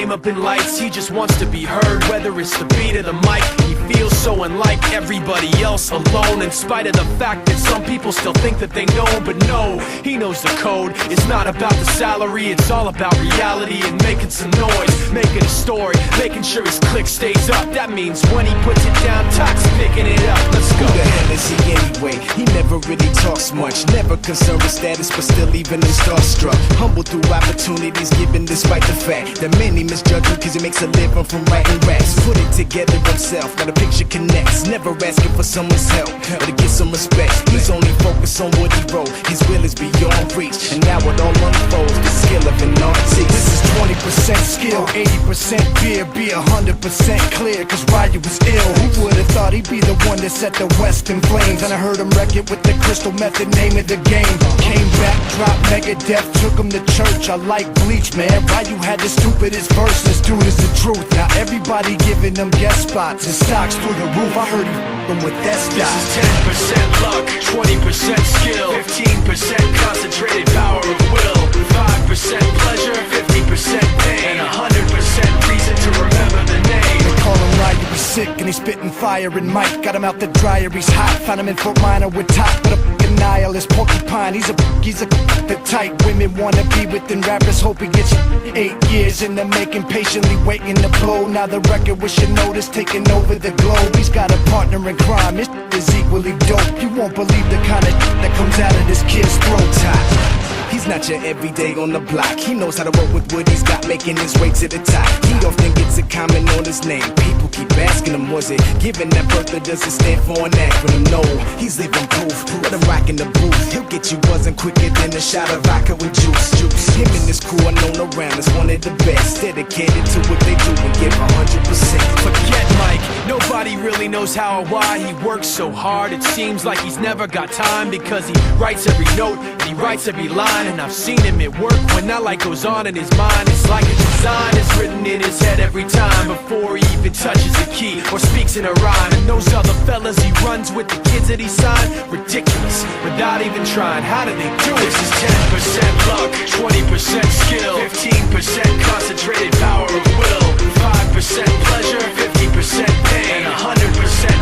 came up in lights, he just wants to be heard. Whether it's the beat or the mic, he feels so unlike everybody else, alone. In spite of the fact that some people still think that they know, but no, he knows the code. It's not about the salary, it's all about reality and making some noise, making a story, making sure his click stays up. That means when he puts it down, Toxic picking it up. Let's go. Who the hell is he anyway? He never really talks much, never concerned with status, but still leaving him starstruck. Humble through opportunities given despite the fact that many misjudge him cause he makes a living from writing raps. Put it together himself, got a picture connects, never asking for someone's help or to get some respect. He's only focused on what he wrote, his will is beyond reach, and now it all unfolds, the skill of an artist. This is 20% skill, 80% fear, be 100% clear, cause Ryu was ill. Who would've thought he'd be the one that set the West in flames? And I heard him wreck it with the Crystal Method, name of the game. Came back, dropped Megadeth, took him to church. I like Bleach, man. Ryu had the stupidest verses, dude is the truth. Now everybody giving them guest spots and stocks through the roof. I heard he f***ing with that stock. This is 10% luck, 20% skill, 15% concentrated power of will, 5% pleasure, 50% pain, and 100% reason to remember the name. They call him Ryu, he's sick and he's spitting fire and Mike got him out the dryer, he's hot. Found him in Fort Minor with top, but a f***ing nihilist porcupine. He's a the type women wanna be within rappers. Hope he gets 8 years in the making, patiently waiting to blow. Now the record with your notice taking over the globe. He's got a partner in crime, his is equally dope. You won't believe the kind of that comes out of this kid's throat. He's not your everyday on the block. He knows how to work with what he's got, making his way to the top. He often gets a comment on his name. People keep asking him, was it given that birth or does it stand for an acronym? No, he's living proof. Let him rock in the booth. He'll get you buzzing quicker than a shot of vodka with juice. Him and his crew are known around as one of the best, dedicated to what they do and give 100%. Forget Mike, nobody really knows how or why he works so hard. It seems like he's never got time because he writes every note and he writes every line. And I've seen him at work when that light goes on in his mind. It's like a design is written in his head every time before he even touches a key or speaks in a rhyme. And those other fellas he runs with, the kids that he signed, ridiculous, without even trying. How do they do it? This is 10% luck, 20% skill, 15% concentrated power of will, 5% pleasure, 50% pain, and 100%